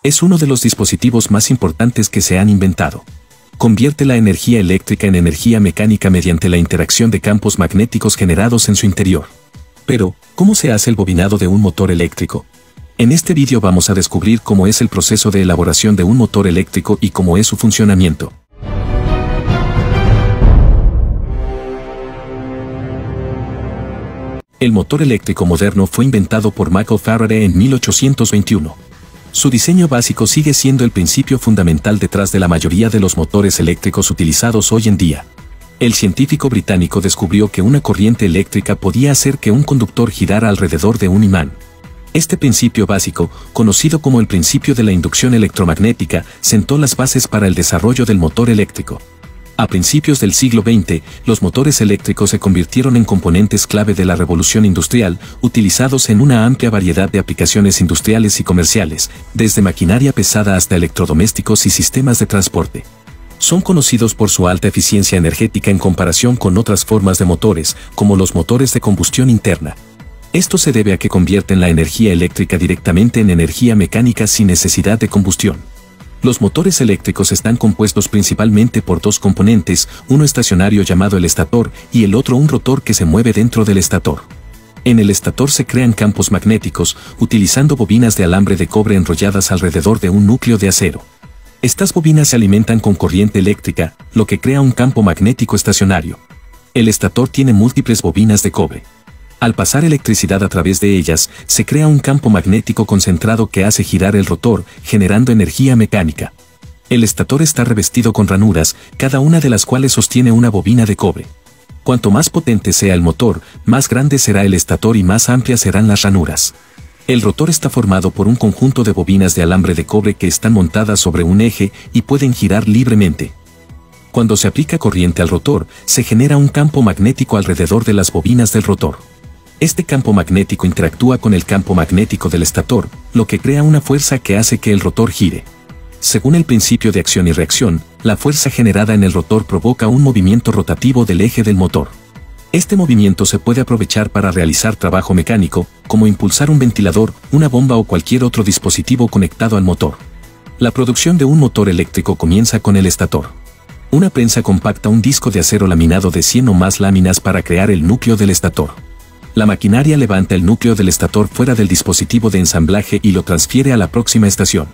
Es uno de los dispositivos más importantes que se han inventado. Convierte la energía eléctrica en energía mecánica mediante la interacción de campos magnéticos generados en su interior. Pero, ¿cómo se hace el bobinado de un motor eléctrico? En este vídeo vamos a descubrir cómo es el proceso de elaboración de un motor eléctrico y cómo es su funcionamiento. El motor eléctrico moderno fue inventado por Michael Faraday en 1821. Su diseño básico sigue siendo el principio fundamental detrás de la mayoría de los motores eléctricos utilizados hoy en día. El científico británico descubrió que una corriente eléctrica podía hacer que un conductor girara alrededor de un imán. Este principio básico, conocido como el principio de la inducción electromagnética, sentó las bases para el desarrollo del motor eléctrico. A principios del siglo XX, los motores eléctricos se convirtieron en componentes clave de la revolución industrial, utilizados en una amplia variedad de aplicaciones industriales y comerciales, desde maquinaria pesada hasta electrodomésticos y sistemas de transporte. Son conocidos por su alta eficiencia energética en comparación con otras formas de motores, como los motores de combustión interna. Esto se debe a que convierten la energía eléctrica directamente en energía mecánica sin necesidad de combustión. Los motores eléctricos están compuestos principalmente por dos componentes, uno estacionario llamado el estator y el otro un rotor que se mueve dentro del estator. En el estator se crean campos magnéticos, utilizando bobinas de alambre de cobre enrolladas alrededor de un núcleo de acero. Estas bobinas se alimentan con corriente eléctrica, lo que crea un campo magnético estacionario. El estator tiene múltiples bobinas de cobre. Al pasar electricidad a través de ellas, se crea un campo magnético concentrado que hace girar el rotor, generando energía mecánica. El estator está revestido con ranuras, cada una de las cuales sostiene una bobina de cobre. Cuanto más potente sea el motor, más grande será el estator y más amplias serán las ranuras. El rotor está formado por un conjunto de bobinas de alambre de cobre que están montadas sobre un eje y pueden girar libremente. Cuando se aplica corriente al rotor, se genera un campo magnético alrededor de las bobinas del rotor. Este campo magnético interactúa con el campo magnético del estator, lo que crea una fuerza que hace que el rotor gire. Según el principio de acción y reacción, la fuerza generada en el rotor provoca un movimiento rotativo del eje del motor. Este movimiento se puede aprovechar para realizar trabajo mecánico, como impulsar un ventilador, una bomba o cualquier otro dispositivo conectado al motor. La producción de un motor eléctrico comienza con el estator. Una prensa compacta un disco de acero laminado de 100 o más láminas para crear el núcleo del estator. La maquinaria levanta el núcleo del estator fuera del dispositivo de ensamblaje y lo transfiere a la próxima estación.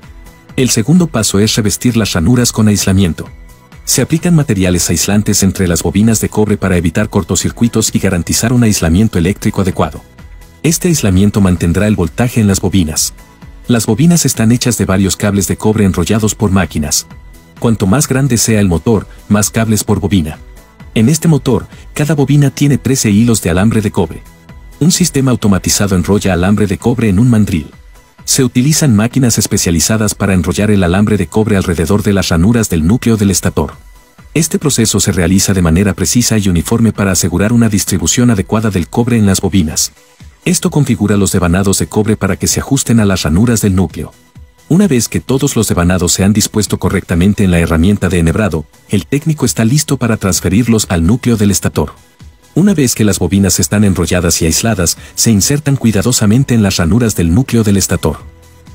El segundo paso es revestir las ranuras con aislamiento. Se aplican materiales aislantes entre las bobinas de cobre para evitar cortocircuitos y garantizar un aislamiento eléctrico adecuado. Este aislamiento mantendrá el voltaje en las bobinas. Las bobinas están hechas de varios cables de cobre enrollados por máquinas. Cuanto más grande sea el motor, más cables por bobina. En este motor, cada bobina tiene 13 hilos de alambre de cobre. Un sistema automatizado enrolla alambre de cobre en un mandril. Se utilizan máquinas especializadas para enrollar el alambre de cobre alrededor de las ranuras del núcleo del estator. Este proceso se realiza de manera precisa y uniforme para asegurar una distribución adecuada del cobre en las bobinas. Esto configura los devanados de cobre para que se ajusten a las ranuras del núcleo. Una vez que todos los devanados se han dispuesto correctamente en la herramienta de enhebrado, el técnico está listo para transferirlos al núcleo del estator. Una vez que las bobinas están enrolladas y aisladas, se insertan cuidadosamente en las ranuras del núcleo del estator.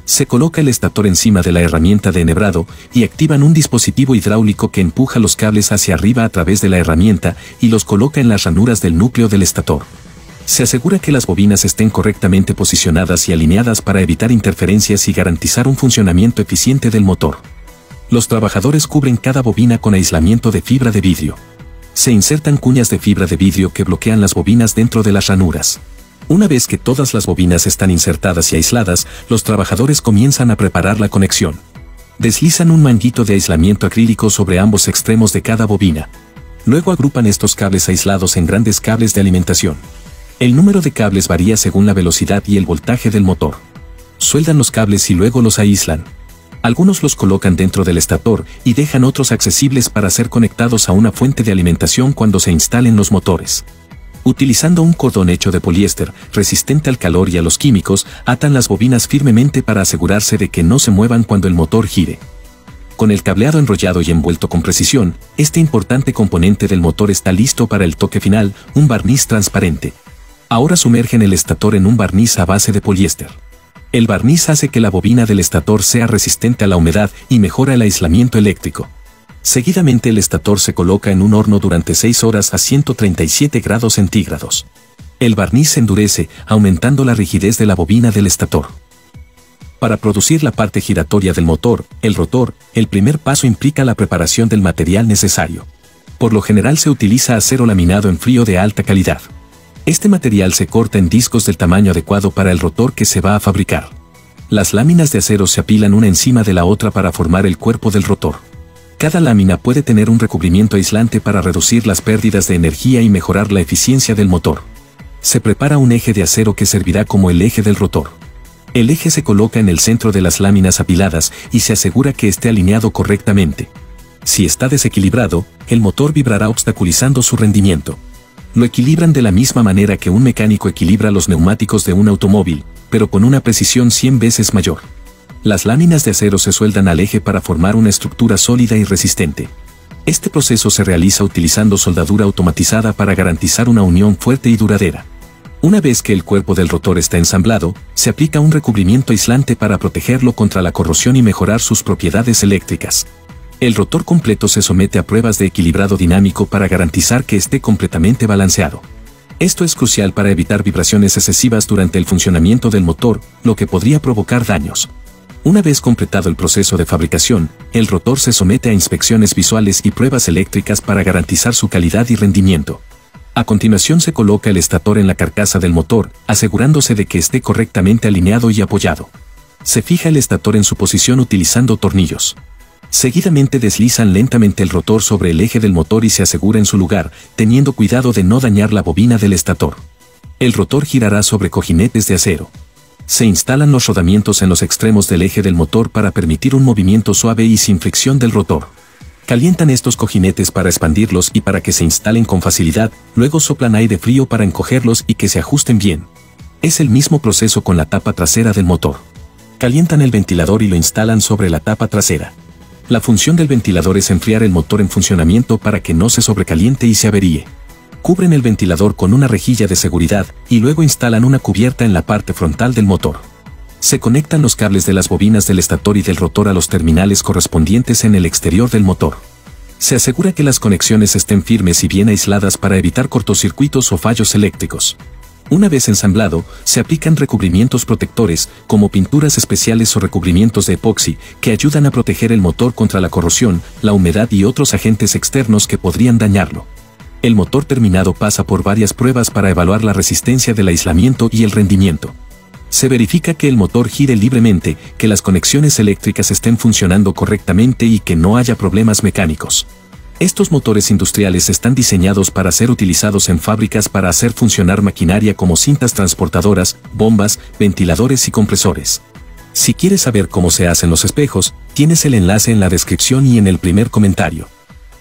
Se coloca el estator encima de la herramienta de enhebrado y activan un dispositivo hidráulico que empuja los cables hacia arriba a través de la herramienta y los coloca en las ranuras del núcleo del estator. Se asegura que las bobinas estén correctamente posicionadas y alineadas para evitar interferencias y garantizar un funcionamiento eficiente del motor. Los trabajadores cubren cada bobina con aislamiento de fibra de vidrio. Se insertan cuñas de fibra de vidrio que bloquean las bobinas dentro de las ranuras. Una vez que todas las bobinas están insertadas y aisladas, los trabajadores comienzan a preparar la conexión. Deslizan un manguito de aislamiento acrílico sobre ambos extremos de cada bobina. Luego agrupan estos cables aislados en grandes cables de alimentación. El número de cables varía según la velocidad y el voltaje del motor. Sueldan los cables y luego los aíslan. Algunos los colocan dentro del estator y dejan otros accesibles para ser conectados a una fuente de alimentación cuando se instalen los motores. Utilizando un cordón hecho de poliéster, resistente al calor y a los químicos, atan las bobinas firmemente para asegurarse de que no se muevan cuando el motor gire. Con el cableado enrollado y envuelto con precisión, este importante componente del motor está listo para el toque final, un barniz transparente. Ahora sumergen el estator en un barniz a base de poliéster. El barniz hace que la bobina del estator sea resistente a la humedad y mejora el aislamiento eléctrico. Seguidamente el estator se coloca en un horno durante 6 horas a 137 grados centígrados. El barniz se endurece, aumentando la rigidez de la bobina del estator. Para producir la parte giratoria del motor, el rotor, el primer paso implica la preparación del material necesario. Por lo general se utiliza acero laminado en frío de alta calidad. Este material se corta en discos del tamaño adecuado para el rotor que se va a fabricar. Las láminas de acero se apilan una encima de la otra para formar el cuerpo del rotor. Cada lámina puede tener un recubrimiento aislante para reducir las pérdidas de energía y mejorar la eficiencia del motor. Se prepara un eje de acero que servirá como el eje del rotor. El eje se coloca en el centro de las láminas apiladas y se asegura que esté alineado correctamente. Si está desequilibrado, el motor vibrará obstaculizando su rendimiento. Lo equilibran de la misma manera que un mecánico equilibra los neumáticos de un automóvil, pero con una precisión 100 veces mayor. Las láminas de acero se sueldan al eje para formar una estructura sólida y resistente. Este proceso se realiza utilizando soldadura automatizada para garantizar una unión fuerte y duradera. Una vez que el cuerpo del rotor está ensamblado, se aplica un recubrimiento aislante para protegerlo contra la corrosión y mejorar sus propiedades eléctricas. El rotor completo se somete a pruebas de equilibrado dinámico para garantizar que esté completamente balanceado. Esto es crucial para evitar vibraciones excesivas durante el funcionamiento del motor, lo que podría provocar daños. Una vez completado el proceso de fabricación, el rotor se somete a inspecciones visuales y pruebas eléctricas para garantizar su calidad y rendimiento. A continuación se coloca el estator en la carcasa del motor, asegurándose de que esté correctamente alineado y apoyado. Se fija el estator en su posición utilizando tornillos. Seguidamente deslizan lentamente el rotor sobre el eje del motor y se asegura en su lugar, teniendo cuidado de no dañar la bobina del estator. El rotor girará sobre cojinetes de acero. Se instalan los rodamientos en los extremos del eje del motor para permitir un movimiento suave y sin fricción del rotor. Calientan estos cojinetes para expandirlos y para que se instalen con facilidad, luego soplan aire frío para encogerlos y que se ajusten bien. Es el mismo proceso con la tapa trasera del motor. Calientan el ventilador y lo instalan sobre la tapa trasera. La función del ventilador es enfriar el motor en funcionamiento para que no se sobrecaliente y se averíe. Cubren el ventilador con una rejilla de seguridad y luego instalan una cubierta en la parte frontal del motor. Se conectan los cables de las bobinas del estator y del rotor a los terminales correspondientes en el exterior del motor. Se asegura que las conexiones estén firmes y bien aisladas para evitar cortocircuitos o fallos eléctricos. Una vez ensamblado, se aplican recubrimientos protectores, como pinturas especiales o recubrimientos de epoxi, que ayudan a proteger el motor contra la corrosión, la humedad y otros agentes externos que podrían dañarlo. El motor terminado pasa por varias pruebas para evaluar la resistencia del aislamiento y el rendimiento. Se verifica que el motor gire libremente, que las conexiones eléctricas estén funcionando correctamente y que no haya problemas mecánicos. Estos motores industriales están diseñados para ser utilizados en fábricas para hacer funcionar maquinaria como cintas transportadoras, bombas, ventiladores y compresores. Si quieres saber cómo se hacen los espejos, tienes el enlace en la descripción y en el primer comentario.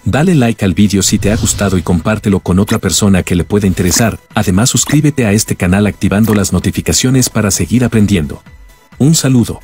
Dale like al vídeo si te ha gustado y compártelo con otra persona que le pueda interesar. Además, suscríbete a este canal activando las notificaciones para seguir aprendiendo. Un saludo.